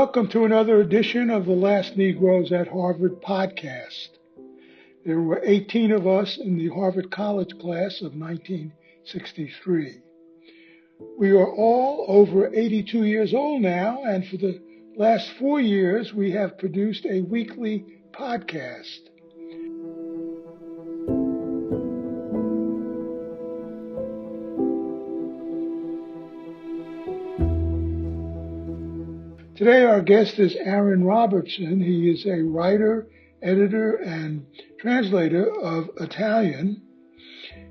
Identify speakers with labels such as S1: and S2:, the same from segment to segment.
S1: Welcome to another edition of the Last Negroes at Harvard podcast. There were 18 of us in the Harvard College class of 1963. We are all over 82 years old now, and for the last 4 years we have produced a weekly podcast. Today our guest is Aaron Robertson. He is a writer, editor, and translator of Italian.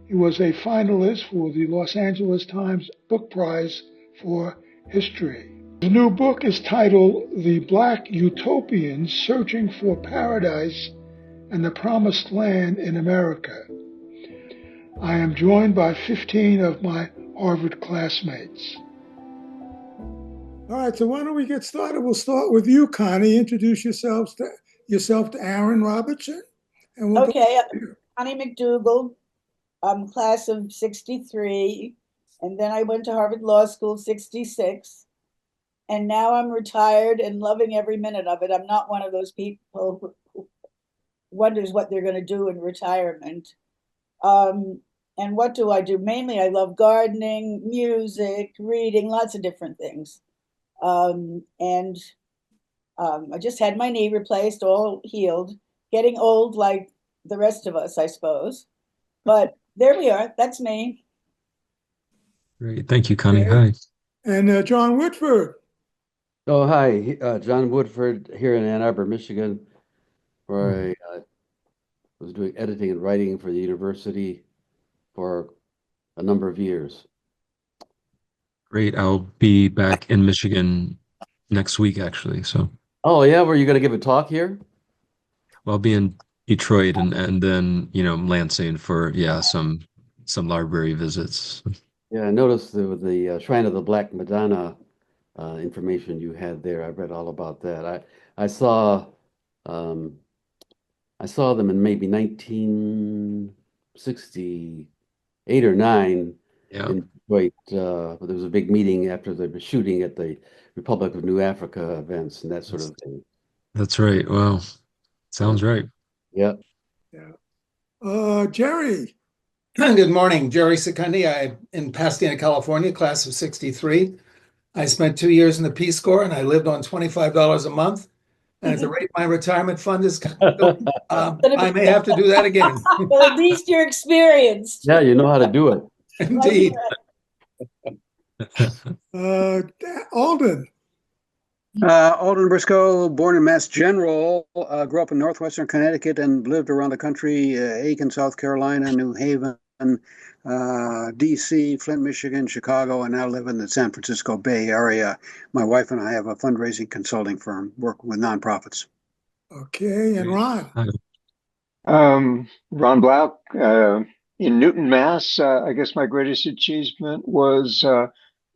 S1: He was a finalist for the Los Angeles Times Book Prize for History. His new book is titled The Black Utopians Searching for Paradise and the Promised Land in America. I am joined by 15 of my Harvard classmates. All right, so why don't we get started? We'll start with you, Connie. Introduce yourself to Aaron Robertson. And we'll
S2: Okay, Connie McDougall. I'm class of 63, and then I went to Harvard Law School 66, and now I'm retired and loving every minute of it. I'm not one of those people who wonders what they're going to do in retirement. And what do I do? Mainly I love gardening, music, reading, lots of different things. I just had my knee replaced, all healed, getting old like the rest of us, I suppose. But there we are. That's me.
S3: Great. Thank you, Connie. Hi.
S1: And John Woodford.
S4: Oh, hi. John Woodford here in Ann Arbor, Michigan, where I was doing editing and writing for the university for a number of years.
S3: Great. I'll be back in Michigan next week, actually. So,
S4: Oh, yeah. Were you going to give a talk here?
S3: well, I'll be in Detroit and then, Lansing for, some library visits.
S4: Yeah, I noticed the Shrine of the Black Madonna information you had there. I read all about that. I saw them in maybe 1968 or 9
S3: Yeah,
S4: in Detroit. There was a big meeting after the shooting at the Republic of New Africa events and that sort of thing.
S3: that's right. Wow. Sounds right.
S4: Yeah.
S1: Jerry.
S5: Good morning, Jerry Secundi. I'm in Pasadena, California, class of 63. I spent 2 years in the Peace Corps and I lived on $25 a month. And at the rate my retirement fund is going, I may have to do that again.
S2: Well, at least you're experienced.
S4: Yeah, you know how to do it.
S5: Indeed.
S1: Alden.
S6: Alden Briscoe, born in Mass General, grew up in northwestern Connecticut and lived around the country, Aiken, South Carolina, New Haven, DC, Flint, Michigan, Chicago, and now live in the San Francisco Bay Area. My wife and I have a fundraising consulting firm, work with nonprofits.
S1: Okay, and Ron.
S3: Hi.
S7: Ron Blau, in Newton, Mass. I guess my greatest achievement was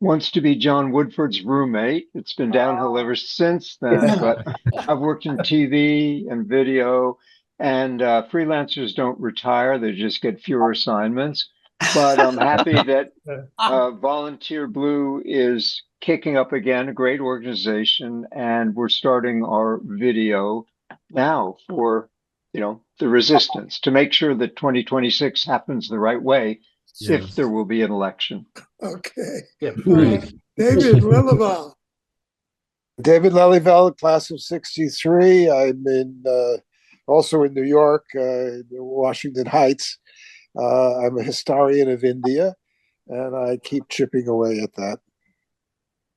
S7: once to be John Woodford's roommate. It's been downhill ever since then, but I've worked in TV and video, and freelancers don't retire, they just get fewer assignments. But I'm happy that Volunteer Blue is kicking up again, a great organization, and we're starting our video now for the resistance to make sure that 2026 happens the right way if there will be an election.
S1: Okay.
S3: Great.
S1: David Lilleval.
S8: David Lelyval, class of 63. I'm also in New York, Washington Heights. I'm a historian of India, and I keep chipping away at that.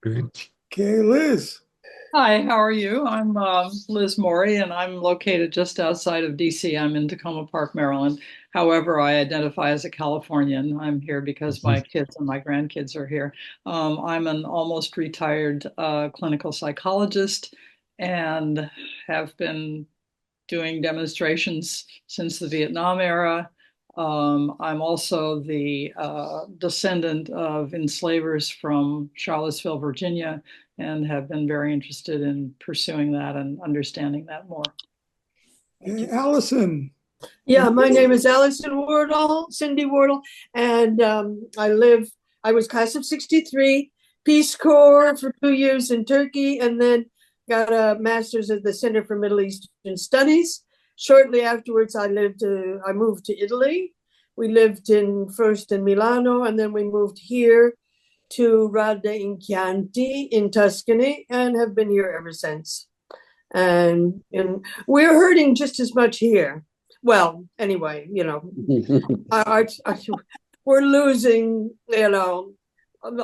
S3: Great.
S1: Okay, Liz.
S9: Hi, how are you? I'm Liz Morey, and I'm located just outside of DC. I'm in Tacoma Park, Maryland. However, I identify as a Californian. I'm here because my kids and my grandkids are here. I'm an almost retired clinical psychologist and have been doing demonstrations since the Vietnam era. I'm also the descendant of enslavers from Charlottesville, Virginia, and have been very interested in pursuing that and understanding that more.
S1: Okay, Allison.
S10: Yeah, my name is Allison Wardle, Cindy Wardle, and I was class of 63, Peace Corps for 2 years in Turkey, and then got a master's at the Center for Middle Eastern Studies. Shortly afterwards, I moved to Italy. We lived first in Milano, and then we moved here to Radda in Chianti in Tuscany, and have been here ever since. And we're hurting just as much here. Well, anyway, we're losing,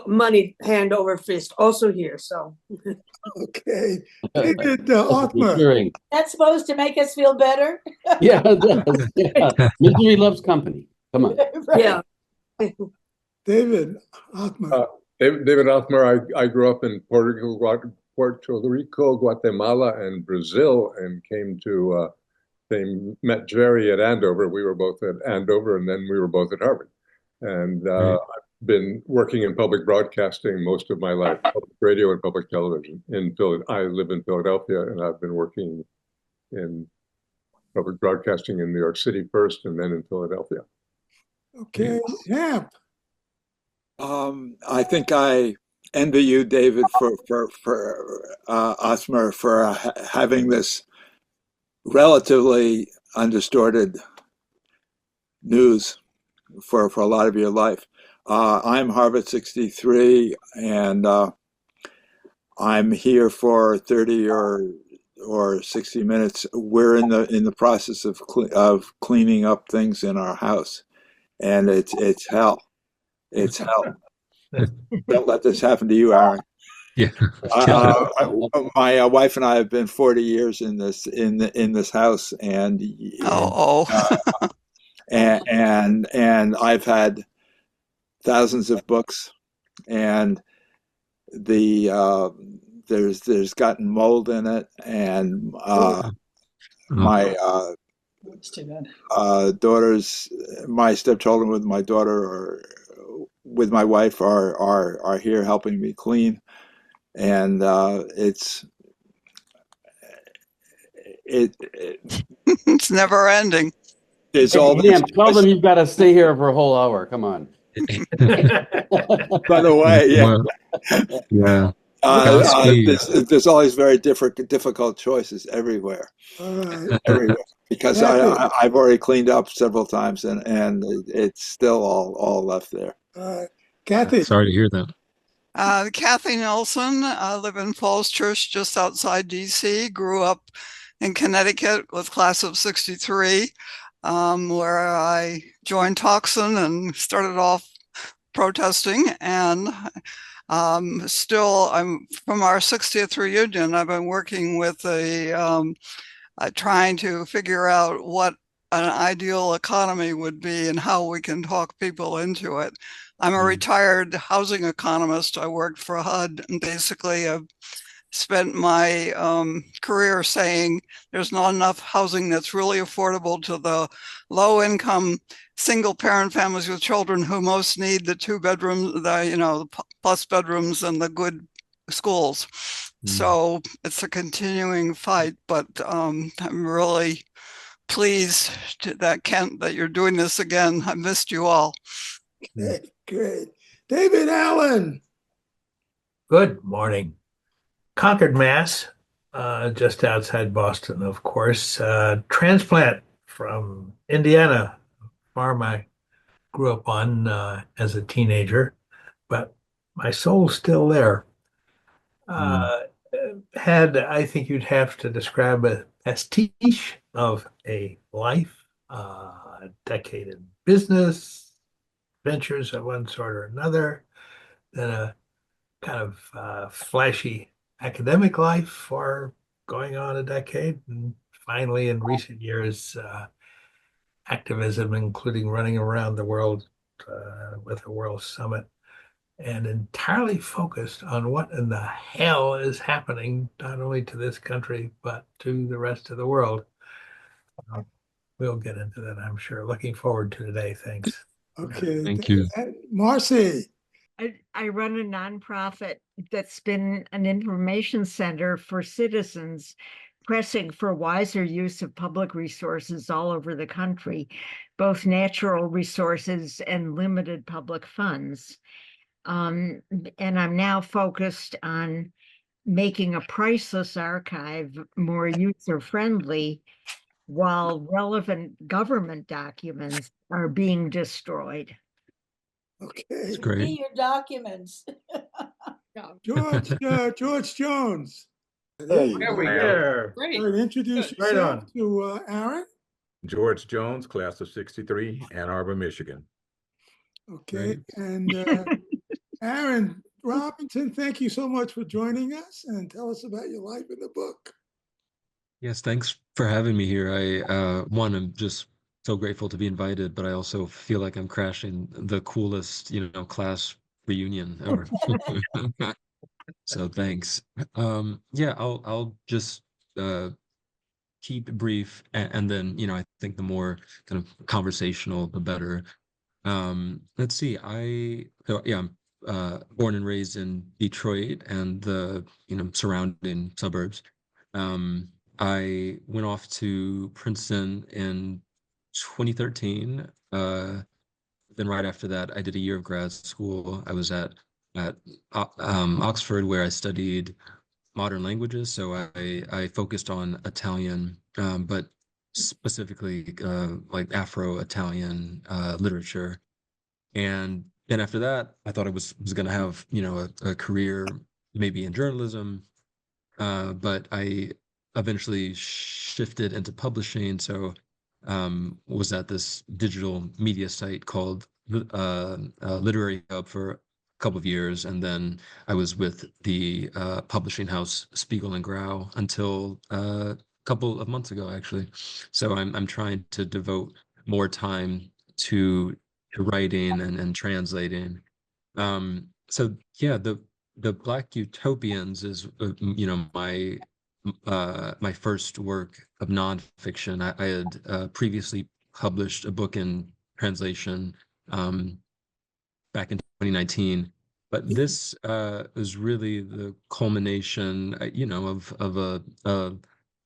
S10: money hand over fist also here. So
S1: Okay. David Othmer.
S2: That's supposed to make us feel better.
S4: Yeah, it does. Yeah. Misery loves company. Come on.
S2: Right.
S10: yeah.
S1: David Othmer.
S11: David Othmer, I grew up in Puerto Rico, Guatemala, and Brazil, and met Jerry at Andover. We were both at Andover, and then we were both at Harvard. And I've been working in public broadcasting most of my life, public radio and public television. I live in Philadelphia, and I've been working in public broadcasting in New York City first, and then in Philadelphia.
S1: Okay, Hamp.
S12: I think I envy you, David, for Othmer, for having this relatively undistorted news for a lot of your life. I'm Harvard 63, and I'm here for 30 or 60 minutes. We're in the process of cleaning up things in our house, and it's hell. It's hell. Don't let this happen to you, Aaron.
S3: Yeah.
S12: My wife and I have been 40 years in this house, and and I've had thousands of books, and there's gotten mold in it, and my daughters, my stepchildren with my daughter or with my wife are here helping me clean, and it's
S9: never ending.
S12: It's all.
S4: Tell them you've got to stay here for a whole hour. Come on.
S12: By the way, yeah. There's always very difficult choices everywhere. Everywhere. Because I've already cleaned up several times, and it's still all left there.
S1: Kathy.
S3: Sorry to hear that.
S9: Kathy Nelson. I live in Falls Church, just outside DC. Grew up in Connecticut with class of 63, where I joined Toxin and started off protesting. And still, I'm from our 60th reunion. I've been working with trying to figure out what an ideal economy would be and how we can talk people into it. I'm a retired housing economist. I worked for HUD, and basically I've spent my career saying there's not enough housing that's really affordable to the low-income single-parent families with children who most need the 2 bedrooms, the plus bedrooms and the good schools. So it's a continuing fight, but I'm really pleased that Kent, that you're doing this again. I missed you all.
S1: Great. David Allen.
S13: Good morning. Concord, Mass, just outside Boston, of course. Transplant from Indiana, farm I grew up on as a teenager, but my soul's still there. Had, I think you'd have to describe a pastiche of a life, a decade in business, ventures of one sort or another, then a kind of flashy academic life for going on a decade, and finally in recent years, activism, including running around the world with a World Summit, and entirely focused on what in the hell is happening, not only to this country, but to the rest of the world. We'll get into that, I'm sure. Looking forward to today. Thanks.
S1: Okay.
S3: Thank you.
S1: Marcy.
S14: I run a nonprofit that's been an information center for citizens pressing for wiser use of public resources all over the country, both natural resources and limited public funds. And I'm now focused on making a priceless archive more user-friendly while relevant government documents are being destroyed.
S1: Okay.
S3: It's
S2: Give me
S3: great.
S2: your documents.
S1: George Jones.
S8: There you
S13: There
S8: go.
S13: we go.
S1: All
S9: Great.
S1: right, introduce
S13: Right
S1: yourself
S13: on.
S1: to Aaron.
S15: George Jones, class of 63, Ann Arbor, Michigan.
S1: Okay,
S3: Great.
S1: and Aaron Robinson, thank you so much for joining us and tell us about your life in the book.
S3: Yes, thanks for having me here. I'm just so grateful to be invited, but I also feel like I'm crashing the coolest, class reunion ever. So thanks. Yeah, I'll just keep it brief, and then, I think the more kind of conversational, the better. Let's see. I'm born and raised in Detroit and the, surrounding suburbs. I went off to Princeton in 2013. Then right after that, I did a year of grad school. I was at Oxford, where I studied modern languages. So I focused on Italian, but specifically like Afro-Italian literature. And then after that, I thought I was going to have, a career maybe in journalism, but I eventually shifted into publishing. So was at this digital media site called Literary Hub for a couple of years, and then I was with the publishing house Spiegel and Grau until a couple of months ago, actually. So I'm trying to devote more time to writing and translating. So yeah, the Black Utopians is my first work of nonfiction. I had previously published a book in translation back in 2019, but this is really the culmination, of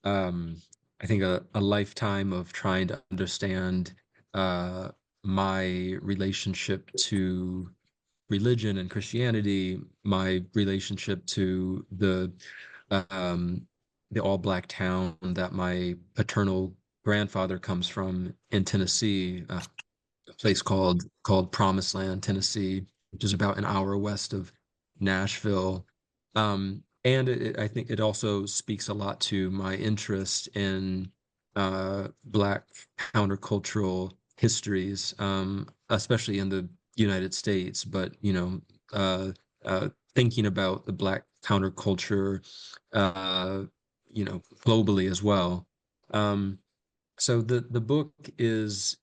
S3: um, I think a lifetime of trying to understand uh, my relationship to religion and Christianity, my relationship to the all black town that my paternal grandfather comes from in Tennessee, a place called Promised Land, Tennessee, which is about an hour west of Nashville. And I think it also speaks a lot to my interest in Black countercultural histories, especially in the United States, but thinking about the Black counterculture, globally as well. Um, so the book is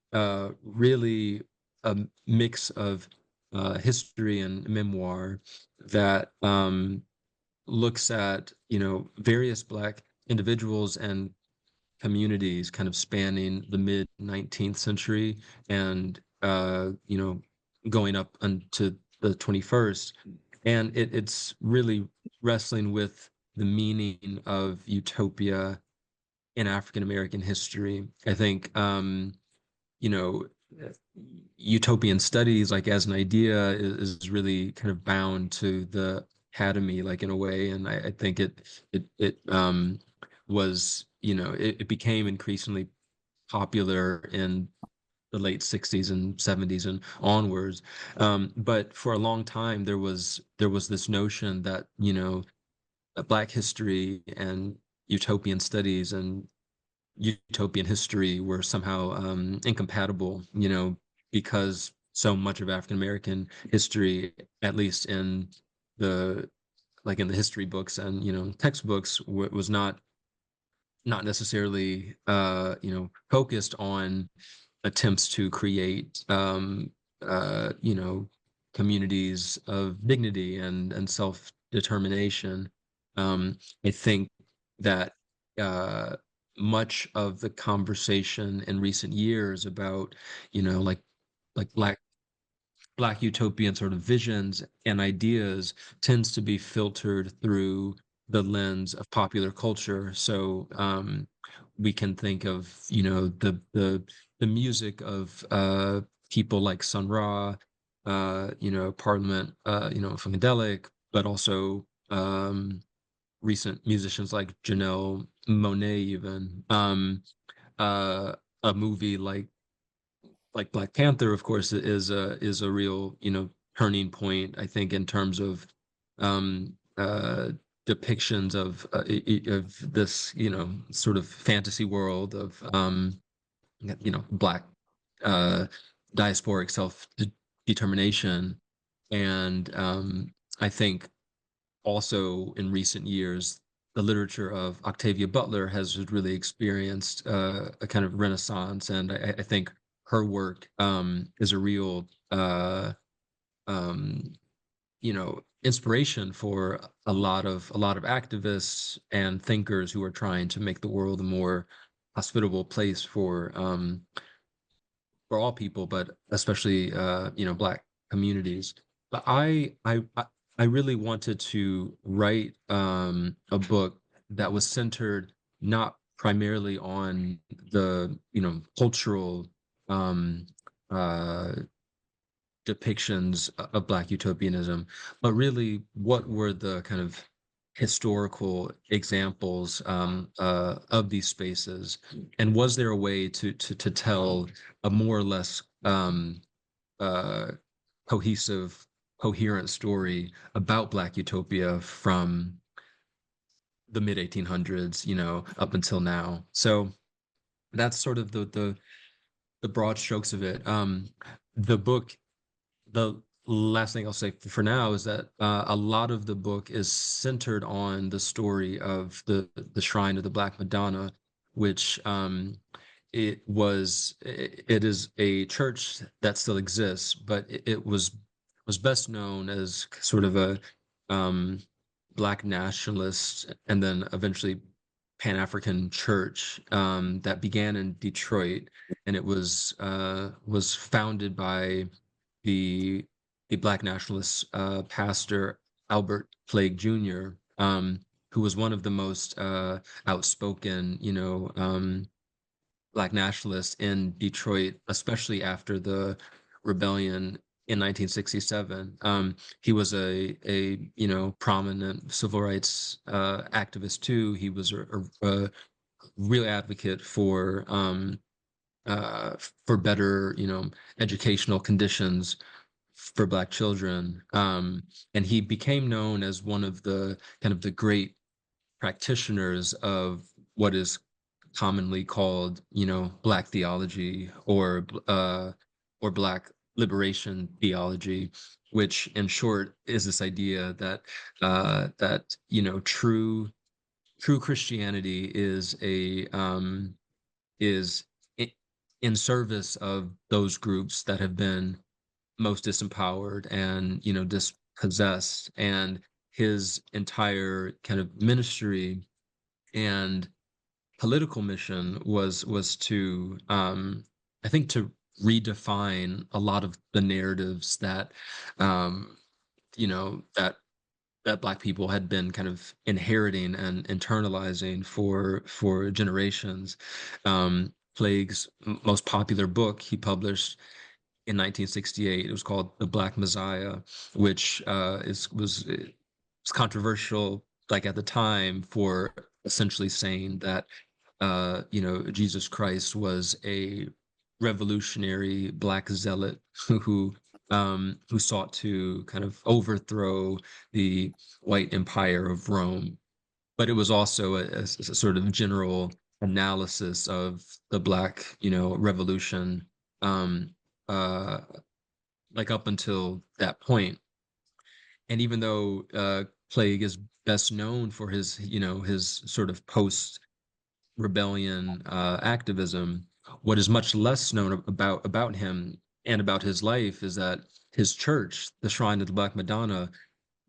S3: really a mix of history and memoir that looks at, various Black individuals and communities kind of spanning the mid 19th century and going up into the 21st. And it's really wrestling with the meaning of utopia in African American history. I think, you know, utopian studies, like as an idea, is really kind of bound to the academy, like in a way. And I think it was, it became increasingly popular in the late 60s and 70s and onwards. But for a long time, there was this notion that, Black history and utopian studies and utopian history were somehow incompatible, because so much of African American history, at least in the in the history books and textbooks, was not necessarily focused on attempts to create communities of dignity and self-determination. I think that much of the conversation in recent years about, like Black utopian sort of visions and ideas tends to be filtered through the lens of popular culture. So we can think of, the music of people like Sun Ra, Parliament, Funkadelic, but also recent musicians like Janelle Monáe, even a movie like Black Panther, of course, is a real, turning point, I think, in terms of um, uh, depictions of this, sort of fantasy world of Black uh, diasporic self determination, and I think also in recent years, the literature of Octavia Butler has really experienced a kind of renaissance, and I think her work is a real um, inspiration for a lot of activists and thinkers who are trying to make the world a more hospitable place for all people, but especially Black communities. But I really wanted to write a book that was centered not primarily on the cultural um, uh, depictions of Black utopianism, but really what were the kind of historical examples of these spaces, and was there a way to tell a more or less uh, cohesive, coherent story about Black utopia from the mid 1800s, up until now. So that's sort of the broad strokes of it. The book the last thing I'll say for now is that a lot of the book is centered on the story of the Shrine of the Black Madonna, which it is a church that still exists, but it was best known as sort of a um, Black nationalist and then eventually Pan-African church that began in Detroit, and it was founded by the the Black nationalist pastor Albert Plague Jr., who was one of the most outspoken, Black nationalists in Detroit, especially after the rebellion in 1967. He was a prominent civil rights activist too. He was a real advocate uh, for better, educational conditions for Black children. And he became known as one of the kind of the great practitioners of what is commonly called, Black theology or Black liberation theology, which in short is this idea that true Christianity is in service of those groups that have been most disempowered and dispossessed, and his entire kind of ministry and political mission was to I think to redefine a lot of the narratives that that Black people had been kind of inheriting and internalizing for generations. Plague's most popular book he published in 1968. It was called The Black Messiah, which was controversial, like at the time, for essentially saying that Jesus Christ was a revolutionary Black zealot who sought to kind of overthrow the white empire of Rome. But it was also a sort of general analysis of the Black, revolution, um, uh, like up until that point. And even though Plague is best known for his sort of post rebellion activism, what is much less known about him and about his life is that his church, the Shrine of the Black Madonna,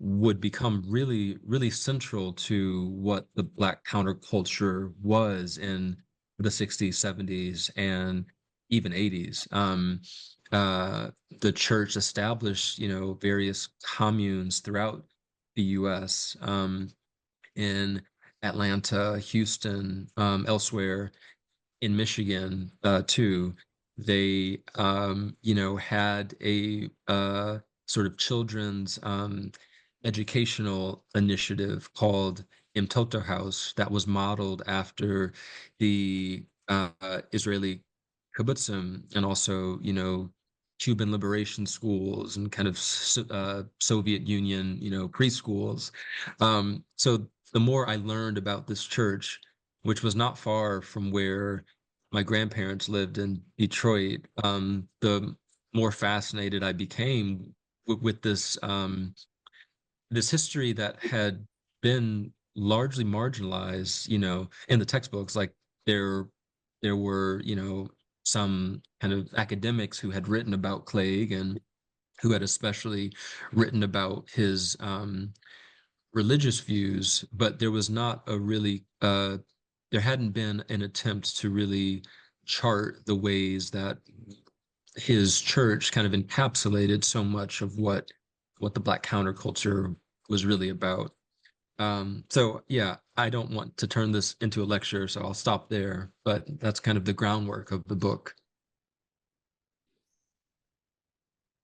S3: would become really, really central to what the Black counterculture was in the 60s, 70s, and even 80s. The church established, various communes throughout the U.S., in Atlanta, Houston, elsewhere in Michigan, too. They, had a sort of children's educational initiative called Imtoto house that was modeled after the Israeli kibbutzim and also, Cuban liberation schools and kind of Soviet Union, preschools. So the more I learned about this church, which was not far from where my grandparents lived in Detroit, the more fascinated I became with this history that had been largely marginalized, in the textbooks. Like there were, some kind of academics who had written about Clegg and who had especially written about his religious views, but there was not a really there hadn't been an attempt to really chart the ways that his church kind of encapsulated so much of what the Black counterculture was really about. So yeah, I don't want to turn this into a lecture, so I'll stop there. But that's kind of the groundwork of the book.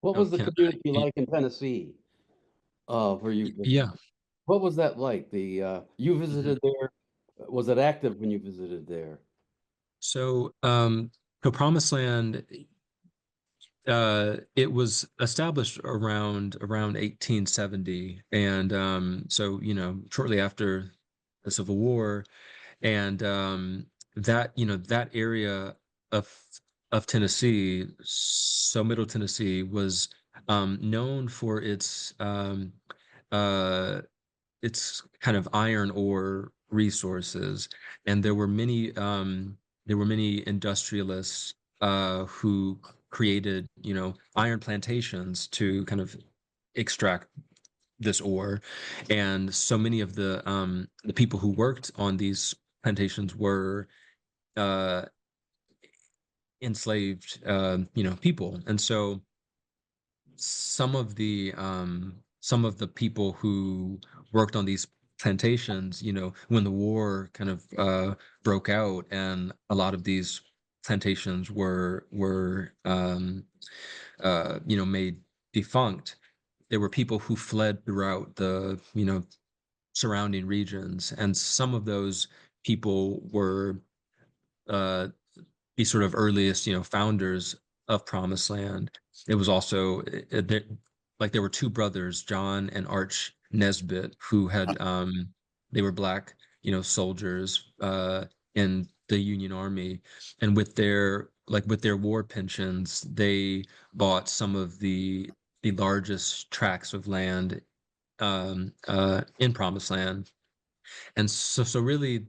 S4: What
S3: Oh,
S4: was the community like in Tennessee? Where you visited?
S3: yeah.
S4: What was that like? You visited there. Was it active when you visited there?
S3: So Promised Land, it was established around 1870, and so shortly after the Civil War, and that area of Tennessee, so Middle Tennessee, was known for uh, its kind of iron ore resources, and there were many industrialists who created iron plantations to kind of extract this ore, and so many of the people who worked on these plantations were uh, enslaved people, and so some of the people who worked on these plantations, when the war kind of broke out, and a lot of these plantations were made defunct. There were people who fled throughout the surrounding regions, and some of those people were uh, the sort of earliest, founders of Promised Land. It was also like there were two brothers, John and Arch Nesbitt, who had they were black, soldiers in the Union Army, and with their war pensions, they bought some of the largest tracts of land in Promised Land. And so really,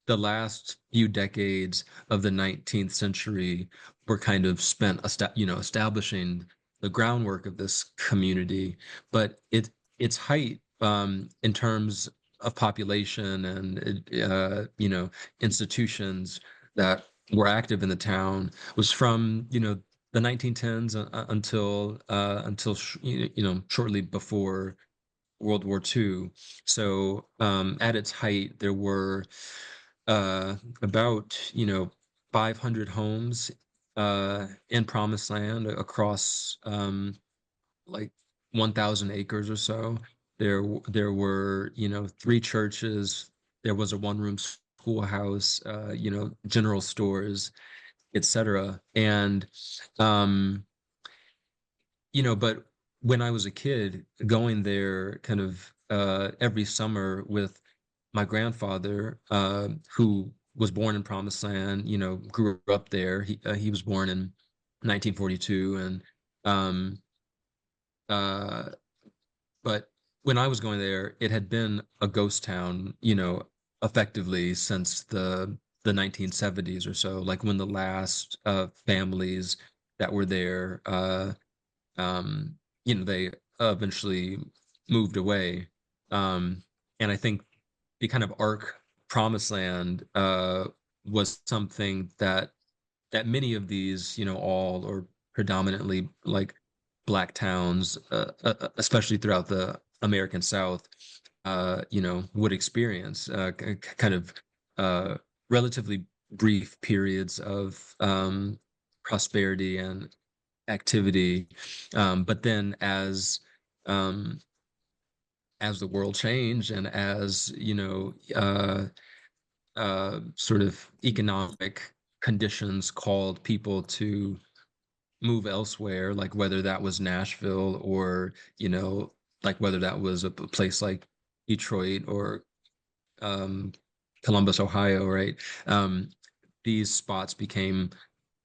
S3: the last few decades of the 19th century were kind of spent, establishing the groundwork of this community. But its height, in terms of population and institutions that were active in the town, was from the 1910s until shortly before World War II. So at its height, there were about 500 homes in Promised Land across like 1,000 acres or so. There were three churches. There was a one-room schoolhouse, general stores, etc. And um, but when I was a kid, going there kind of every summer with my grandfather, who was born in Promised Land, grew up there. He was born in 1942, and um, uh, but when I was going there, it had been a ghost town, effectively since the 1970s or so, like when the last families that were there um, they eventually moved away. Um, and I think the kind of arc Promised Land was something that many of these, all or predominantly like black towns, especially throughout the American South, would experience kind of uh, relatively brief periods of prosperity and activity. But then as um, as the world changed and as, sort of economic conditions called people to move elsewhere, like whether that was Nashville or, like whether that was a place like Detroit or um, Columbus, Ohio, right? Um, these spots became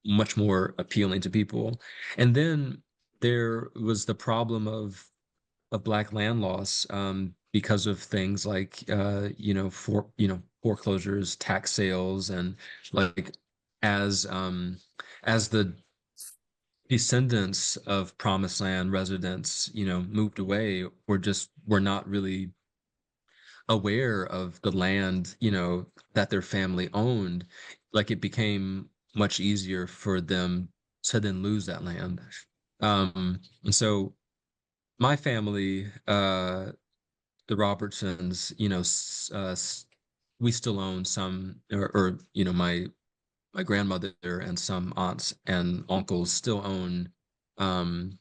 S3: much more appealing to people. And then there was the problem of black land loss because of things like foreclosures, tax sales, and like as the descendants of Promised Land residents, moved away, were not really aware of the land, that their family owned. Like it became much easier for them to then lose that land. And so my family, the Robertsons, we still own some, or my grandmother and some aunts and uncles still own um,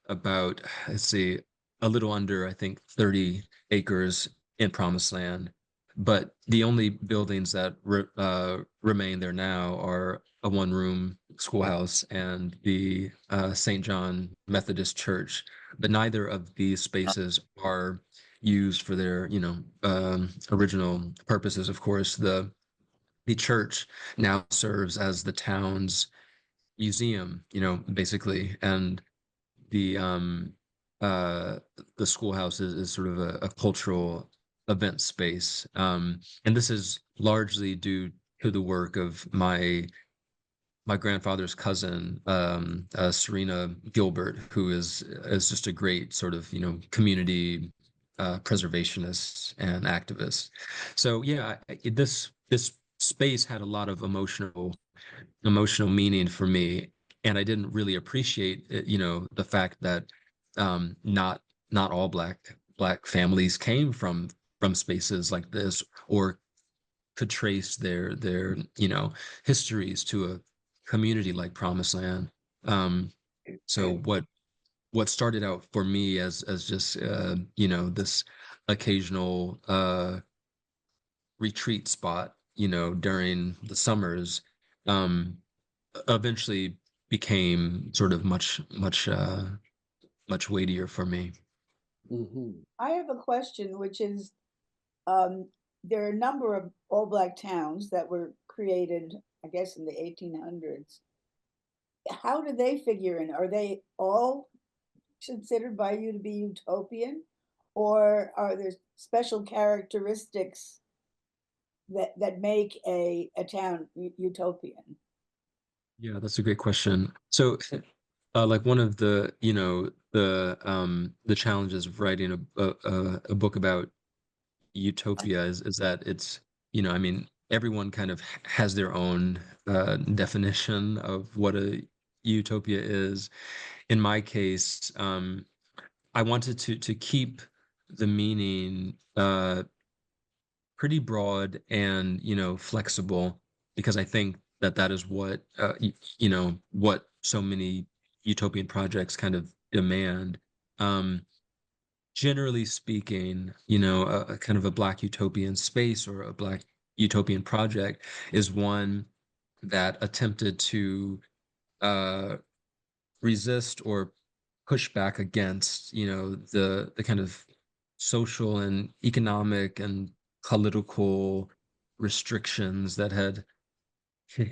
S3: about, let's see, a little under, I think, 30 acres in Promised Land. But the only buildings that remain there now are a one-room schoolhouse and the St. John Methodist Church. But neither of these spaces are used for their, original purposes. Of course, the church now serves as the town's museum, basically, and the um uh the schoolhouse is sort of a cultural event space. And this is largely due to the work of my grandfather's cousin, Serena Gilbert, who is just a great sort of, community preservationist and activist. So yeah, this space had a lot of emotional meaning for me, and I didn't really appreciate it, the fact that not all black families came from spaces like this or could trace their histories to a community like Promised Land. Um, so what started out for me as just this occasional retreat spot, during the summers, um, eventually became sort of much weightier for me.
S2: I have a question, which is um, there are a number of all black towns that were created, I guess, in the 1800s. How do they figure in? Are they all considered by you to be utopian, or are there special characteristics that make a town utopian?
S3: Yeah, that's a great question. So, like one of the challenges of writing a book about utopia is that it's, I mean, everyone kind of has their own definition of what a utopia is. In my case, I wanted to keep the meaning pretty broad and, flexible, because I think that is what what so many utopian projects kind of demand. Um, Generally speaking, a kind of a Black utopian space or a Black utopian project is one that attempted to uh, resist or push back against, the kind of social and economic and political restrictions that had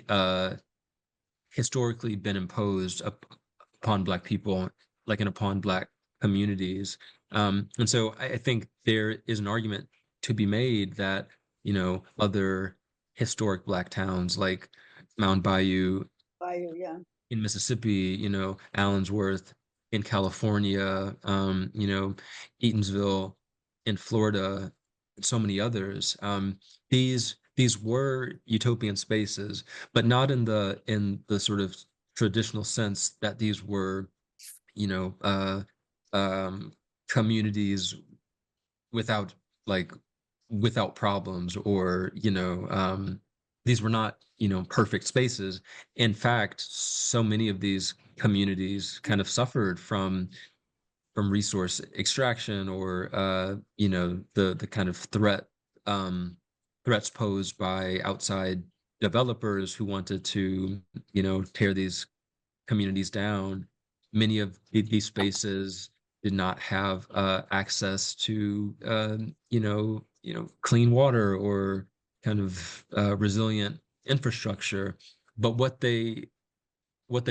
S3: uh, historically been imposed upon Black people, like and upon Black communities. And so I think there is an argument to be made that, other historic Black towns like Mound Bayou
S2: Bayou, yeah.
S3: in Mississippi, Allensworth in California, Eatonsville in Florida, and so many others. These were utopian spaces, but not in the sort of traditional sense that these were, you know, uh, um, communities without like without problems, or these were not, perfect spaces. In fact, so many of these communities kind of suffered from resource extraction or the kind of threats posed by outside developers who wanted to tear these communities down. Many of these spaces did not have access to clean water or kind of resilient infrastructure. But what they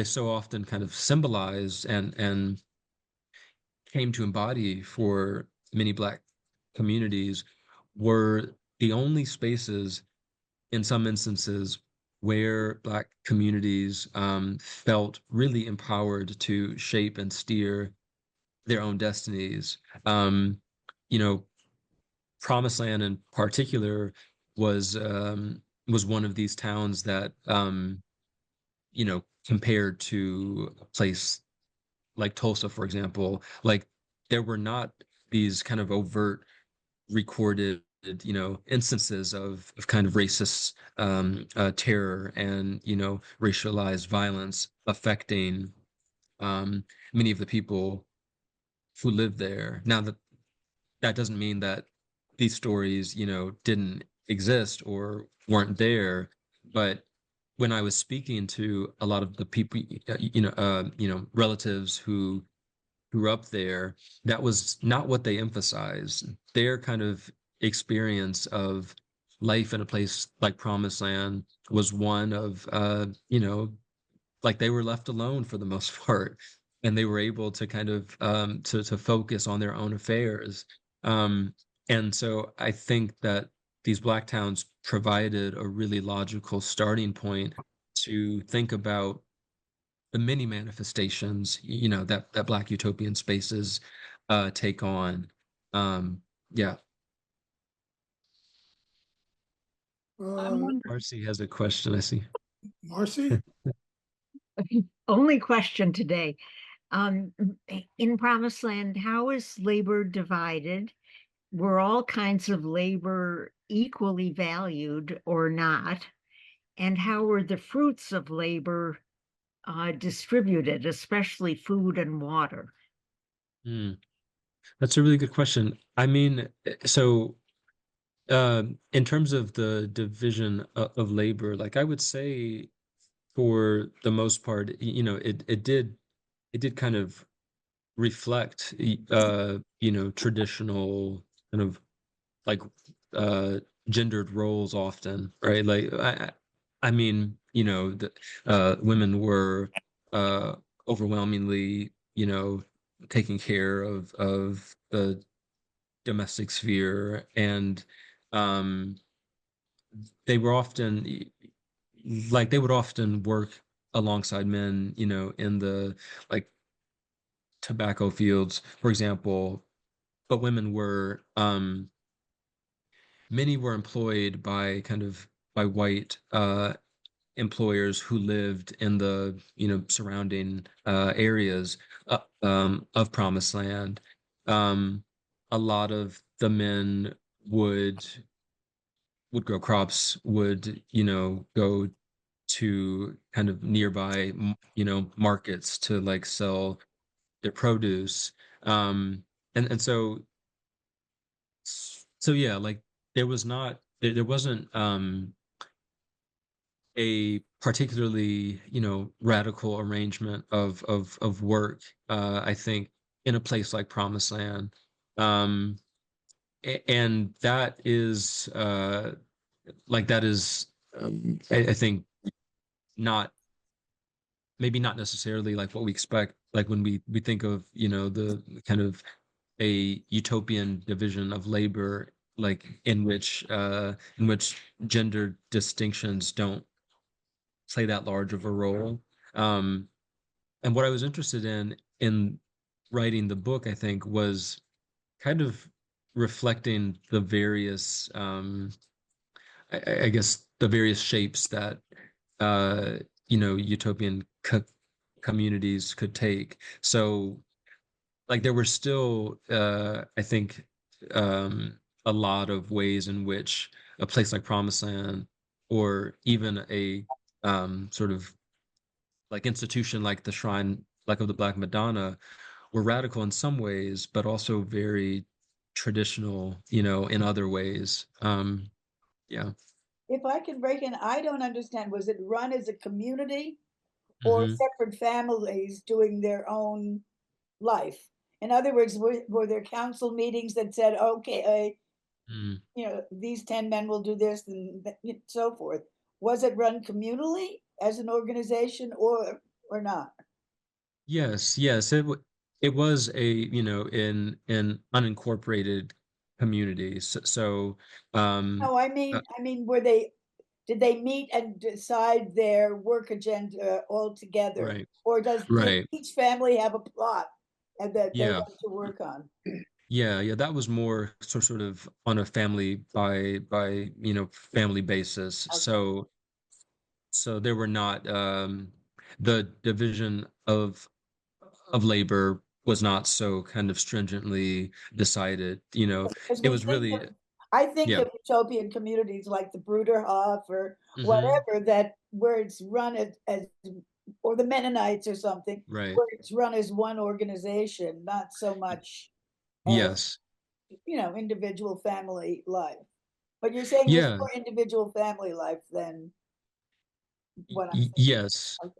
S3: so often kind of symbolize and came to embody for many Black communities were the only spaces, in some instances, where Black communities felt really empowered to shape and steer their own destinies. You know, Promised Land in particular was one of these towns that compared to a place like Tulsa, for example, like there were not these kind of overt recorded, instances of kind of racist terror and, racialized violence affecting many of the people who live there. Now that doesn't mean that these stories, didn't exist or weren't there, but when I was speaking to a lot of the people, relatives who grew up there, that was not what they emphasized. Their kind of experience of life in a place like Promised Land was one of, like they were left alone for the most part, and they were able to kind of to focus on their own affairs. Um, and so I think that these Black towns provided a really logical starting point to think about the many manifestations, that Black utopian spaces take on. Yeah.
S9: I'm wondering.
S3: Marcy has a question, I see.
S1: Marcy?
S14: Only question today. In Promised Land, how is labor divided? Were all kinds of labor equally valued or not? And how were the fruits of labor distributed, especially food and water?
S3: Hmm. That's a really good question. I mean, so in terms of the division of labor, like I would say for the most part, it did kind of reflect traditional kind of like gendered roles often, right? Like I mean, women were overwhelmingly, taking care of the domestic sphere, and um they were often they would often work alongside men, in the like tobacco fields, for example, but women were many were employed by white employers who lived in the surrounding areas of Promised Land. A lot of the men would grow crops, would go to kind of nearby markets to like sell their produce. And so yeah, like there wasn't a particularly radical arrangement of work, I think, in a place like Promised Land. um and that is I think not maybe not necessarily like what we expect, like when we think of the kind of a utopian division of labor, like in which gender distinctions don't play that large of a role. Um, and what I was interested in writing the book, I think, was kind of reflecting the various, I guess, the various shapes that utopian communities could take. So, like, there were still, I think, a lot of ways in which a place like Promised Land, or even a sort of like institution like the Shrine, like of the Black Madonna, were radical in some ways, but also very traditional, in other ways. Yeah.
S2: If I can break in, I don't understand. Was it run as a community or
S3: Hmm.
S2: separate families doing their own life? In other words, were there council meetings that said, okay,
S3: Mm.
S2: these 10 men will do this and so forth? Was it run communally as an organization or not?
S3: Yes, yes, it was a, in unincorporated community. So,
S2: No,
S3: uh,
S2: I mean, did they meet and decide their work agenda all together?
S3: right,
S2: Or did
S3: right.
S2: each family have a plot and that they
S3: Yeah.
S2: want to work on?
S3: Yeah, yeah, that was more sort of on a family by, family basis.
S2: Okay.
S3: So there were not the division of labor was not so kind of stringently decided.
S2: As
S3: It
S2: we
S3: was
S2: think
S3: really,
S2: of, I think
S3: yeah.
S2: of utopian communities like the Bruderhof or
S3: Hmm.
S2: whatever, that where it's run as or the Mennonites or something,
S3: Right.
S2: where it's run as one organization, not so much as,
S3: Yes.
S2: individual family life. But you're saying there's
S3: Yeah.
S2: more individual family life than what I'm
S3: Yes.
S2: saying.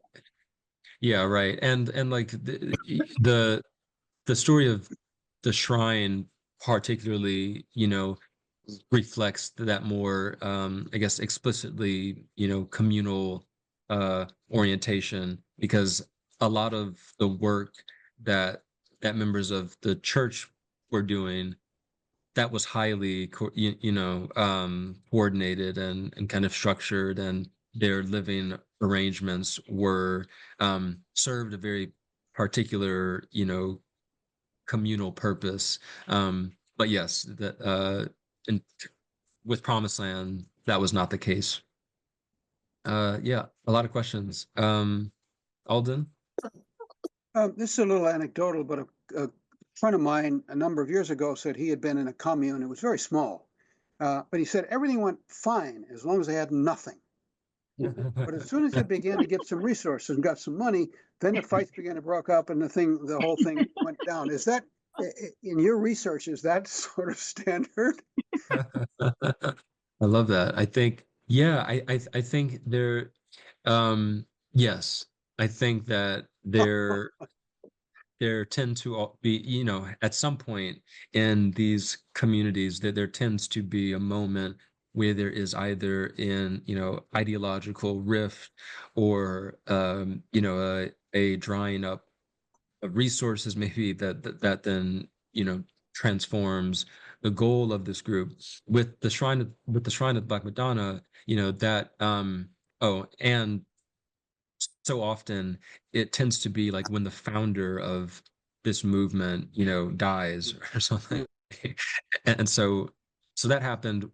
S3: Yeah, right. And like the story of the shrine particularly, reflects that more I guess explicitly, communal orientation, because a lot of the work that members of the church were doing, that was highly coordinated and kind of structured, and their living arrangements were served a very particular, communal purpose. But yes, that and with Promised Land, that was not the case. Yeah, a lot of questions. Alden?
S6: This is a little anecdotal, but a friend of mine a number of years ago said he had been in a commune. It was very small, but he said everything went fine as long as they had nothing. But as soon as they began to get some resources and got some money, then the fights began to break up, and the whole thing went down. Is that in your research? Is that sort of standard?
S3: I love that. I think, yeah, I think yes, I think that there tend to be, at some point in these communities, that there tends to be a moment where there is either in, ideological rift, or, a drying up of resources, maybe that then, transforms the goal of this group. With the Shrine of Black Madonna, that, oh, and so often it tends to be like when the founder of this movement, dies or something. And so that happened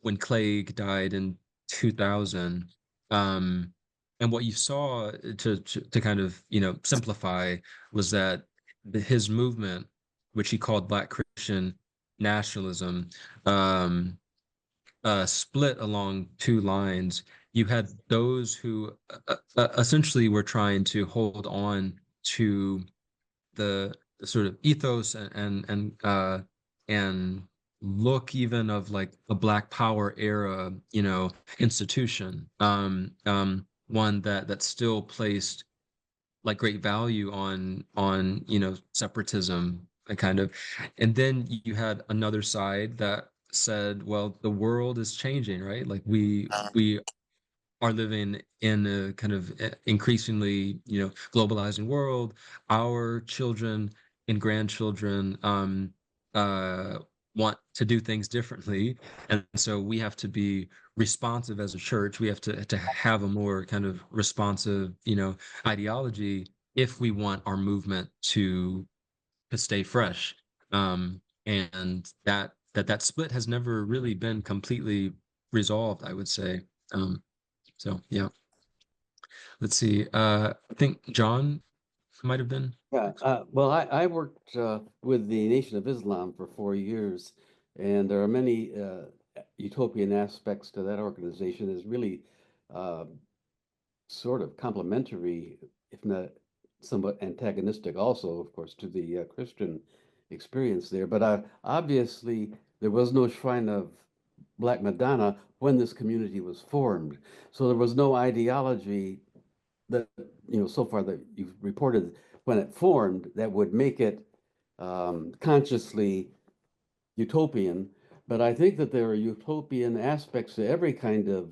S3: when Clegg died in 2000. Um, and what you saw, to kind of, simplify, was that his movement, which he called Black Christian nationalism, um, split along two lines. You had those who essentially were trying to hold on to the sort of ethos and look even of like a Black Power era, institution, one that still placed like great value on separatism, a kind of. And then you had another side that said, well, the world is changing, right? Like we are living in a kind of increasingly, globalizing world. Our children and grandchildren uh, want to do things differently, and so we have to be responsive as a church. We have to have a more kind of responsive, ideology, if we want our movement to stay fresh. And that split has never really been completely resolved, I would say. So yeah, let's see. I think John might have been.
S4: Yeah, well, I worked with the Nation of Islam for 4 years, and there are many utopian aspects to that organization. Is really uh, sort of complementary, if not somewhat antagonistic also, of course, to the Christian experience there. But obviously, there was no shrine of Black Madonna when this community was formed. So there was no ideology that, so far that you've reported when it formed that would make it consciously utopian. But I think that there are utopian aspects to every kind of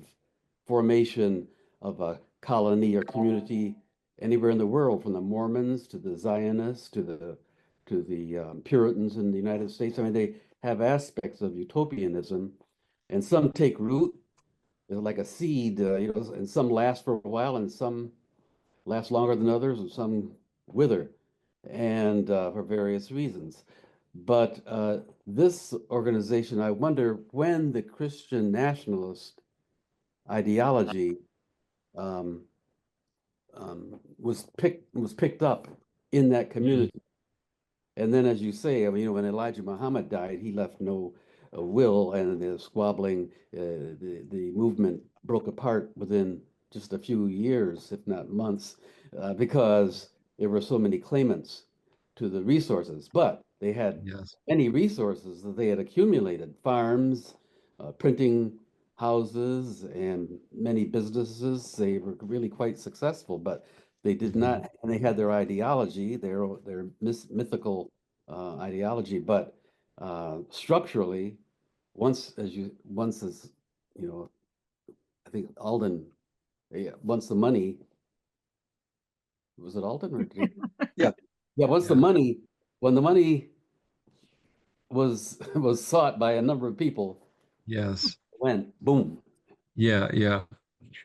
S4: formation of a colony or community anywhere in the world, from the Mormons to the Zionists to the Puritans in the United States. I mean, they have aspects of utopianism, and some take root like a seed, and some last for a while, and some last longer than others, and some wither, and for various reasons. But this organization, I wonder when the Christian nationalist ideology um, was picked up in that community. And then, as you say, I mean, when Elijah Muhammad died, he left no will, and the squabbling, the movement broke apart within just a few years, if not months, because there were so many claimants to the resources. But they had
S3: Yes.
S4: many resources that they had accumulated: farms, printing houses, and many businesses. They were really quite successful, but they did not, and they had their ideology, their mythical ideology, but structurally, once as I think Alden, once the money, was it Alden or
S6: Yeah.
S4: yeah, once the
S3: Yeah.
S4: money, when the money was sought by a number of people,
S3: Yes.
S4: went boom.
S3: Yeah, yeah.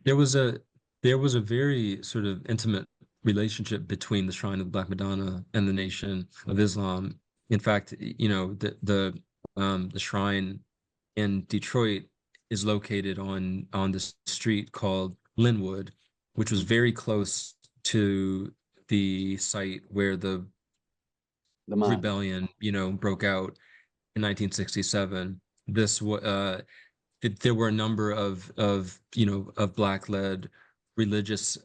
S3: There was a there was a very sort of intimate relationship between the Shrine of the Black Madonna and the Nation of Islam. In fact, the shrine in Detroit is located on this street called Linwood, which was very close to the site where the
S4: The mine.
S3: rebellion, broke out in 1967. There were a number of black-led religious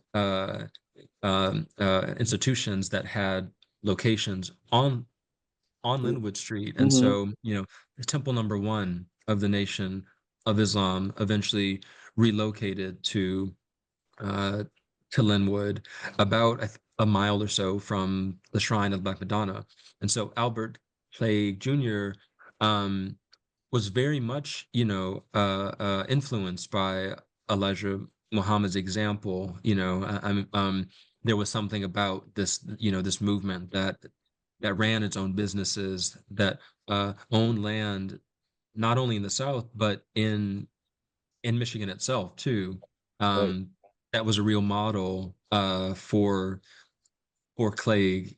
S3: institutions that had locations on Linwood Street. And
S4: Mhm.
S3: so, the Temple Number One of the Nation of Islam eventually relocated uh, to Linwood, about a mile or so from the Shrine of Black Madonna. And so Albert Clegg Jr. Um, was very much, influenced by Elijah Muhammad's example. There was something about this movement that ran its own businesses, that owned land, not only in the South, but in Michigan itself too.
S4: Right.
S3: That was a real model for Clegg.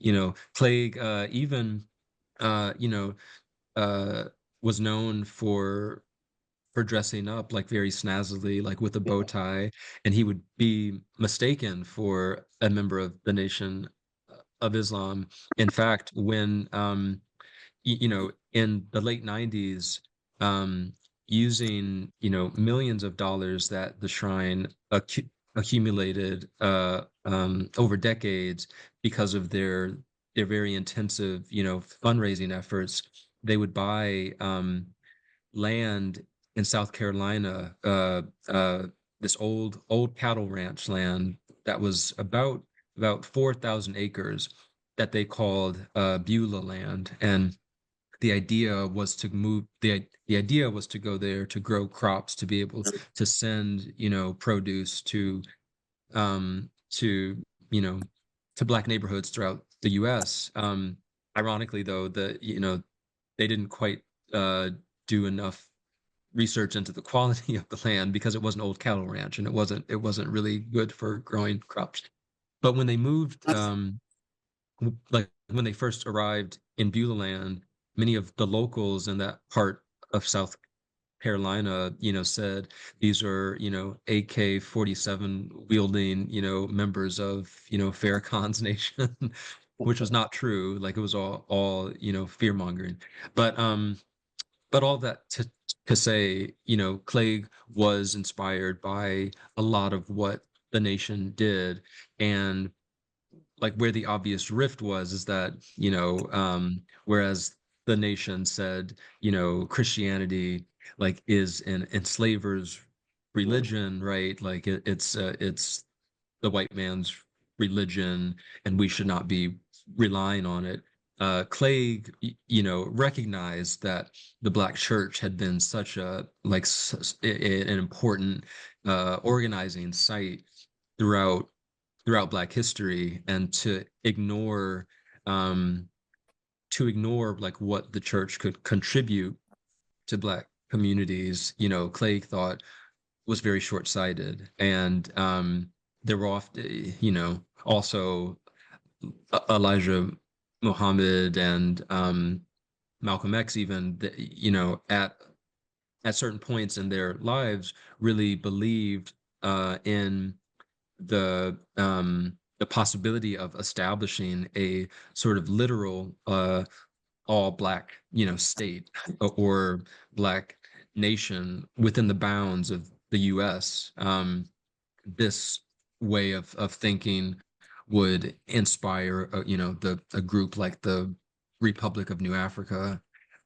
S3: Clegg even uh, you know uh, was known for dressing up like very snazzily, like with a bow tie, and he would be mistaken for a member of the Nation of Islam. In fact, when in the late 90s, using, millions of dollars that the shrine accumulated over decades because of their very intensive, fundraising efforts, they would buy land in South Carolina, this old cattle ranch land that was about 4,000 acres that they called Beulah land. And the idea was to move the idea was to go there to grow crops, to be able to send, produce to to black neighborhoods throughout the US. Ironically though, they didn't quite do enough research into the quality of the land, because it was an old cattle ranch and it wasn't really good for growing crops. But when they moved, like when they first arrived in Beulah land, many of the locals in that part of South Carolina, said these are, AK-47 wielding, members of, Farrakhan's nation, which was not true. Like, it was all, fear mongering. But all that to say, Clegg was inspired by a lot of what the Nation did. And like where the obvious rift was is that, whereas the nation said, Christianity like is an enslaver's religion, right? Like it's the white man's religion, and we should not be relying on it. Clegg, recognized that the Black Church had been such a like an important organizing site throughout Black history, and um, to ignore like what the church could contribute to Black communities, Clegg thought was very short-sighted. And there were often, also Elijah Muhammad and Malcolm X, even, at certain points in their lives, really believed in the possibility of establishing a sort of literal all Black, state or Black nation within the bounds of the U.S. This way of thinking would inspire, a group like the Republic of New Africa.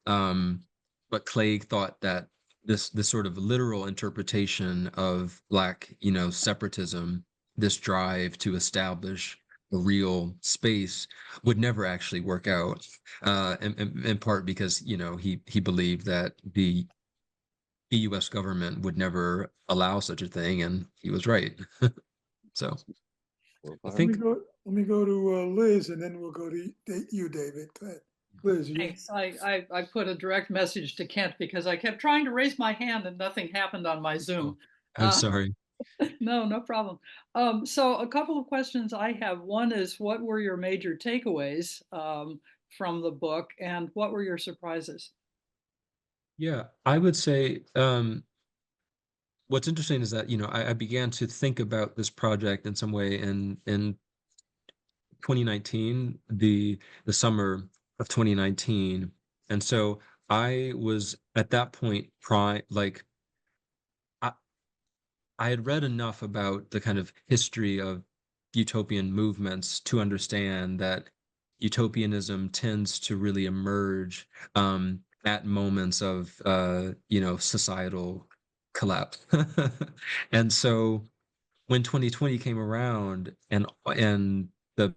S3: But Clegg thought that this sort of literal interpretation of Black, separatism, this drive to establish a real space, would never actually work out. In part because, he believed that the U.S. government would never allow such a thing, and he was right. So I
S1: Let me
S3: think,
S1: go. Let me go to Liz, and then we'll go to you, David. Go ahead, Liz.
S9: Thanks. I put a direct message to Kent because I kept trying to raise my hand and nothing happened on my Zoom.
S3: I'm sorry.
S9: No problem. So a couple of questions I have. One is, what were your major takeaways from the book, and what were your surprises?
S3: Yeah, I would say what's interesting is that, I began to think about this project in some way in 2019, the summer of 2019. And so I was at that point like I, I had read enough about the kind of history of utopian movements to understand that utopianism tends to really emerge at moments of societal collapse. And so when 2020 came around, and the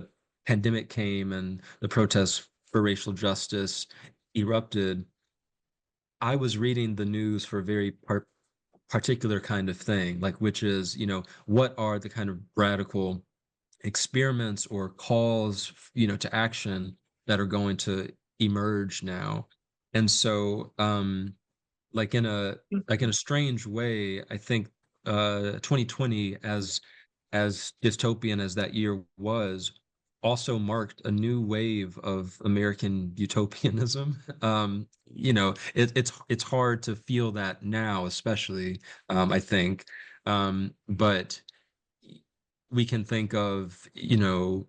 S3: pandemic came and the protests for racial justice erupted, I was reading the news for a very particular kind of thing, like, which is, what are the kind of radical experiments or calls, to action that are going to emerge now. And so, like in a strange way, I think 2020, as dystopian as that year was, also marked a new wave of American utopianism. It's hard to feel that now, especially, I think. But we can think of, the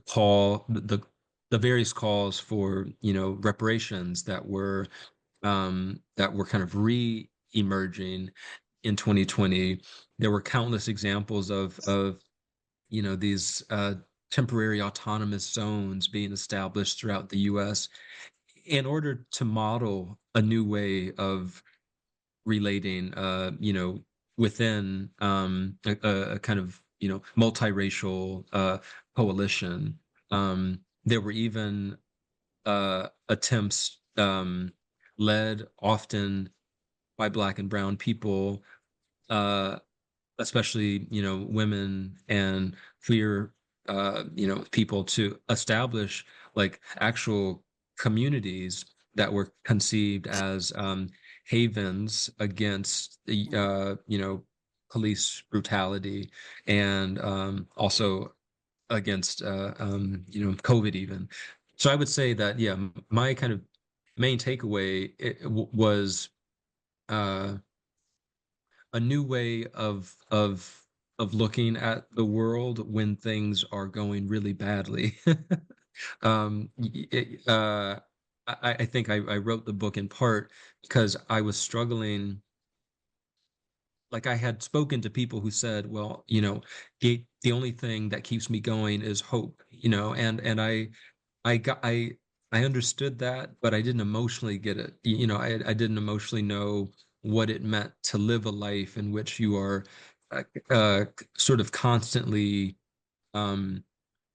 S3: call, the various calls for, reparations that were kind of re-emerging in 2020. There were countless examples of these temporary autonomous zones being established throughout the U.S. in order to model a new way of relating, within a kind of, multiracial coalition. There were even attempts, led often by Black and Brown people, uh, especially, women and queer, people, to establish like actual communities that were conceived as havens against the, police brutality, and also against, COVID even. So I would say that, yeah, my kind of main takeaway was uh, a new way of looking at the world when things are going really badly. um, it, uh, I think I wrote the book in part because I was struggling, like I had spoken to people who said, well, the only thing that keeps me going is hope, and I got I understood that, but I didn't emotionally get it. I didn't emotionally know what it meant to live a life in which you are uh, uh, sort of constantly um,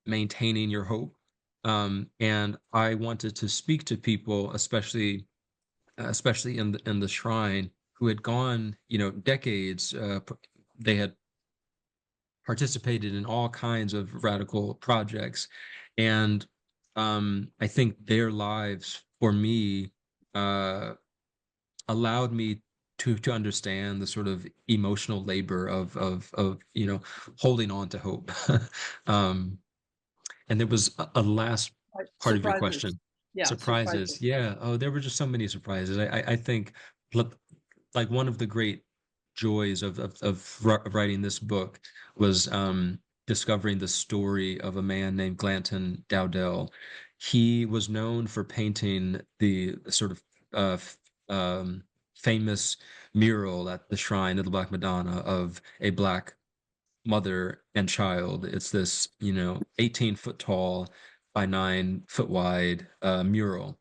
S3: maintaining your hope. And I wanted to speak to people, especially in the shrine, who had gone, decades. They had participated in all kinds of radical projects, and I think their lives, for me, uh, allowed me to understand the sort of emotional labor of holding on to hope. um, and there was a last part of your
S9: Surprises.
S3: question.
S9: Yeah,
S3: Surprises.
S9: surprises.
S3: Yeah. Oh, there were just so many surprises. I think like one of the great joys of writing this book was discovering the story of a man named Glanton Dowdell. He was known for painting the sort of famous mural at the shrine of the Black Madonna of a black mother and child. It's this, 18-foot tall by 9 foot wide mural,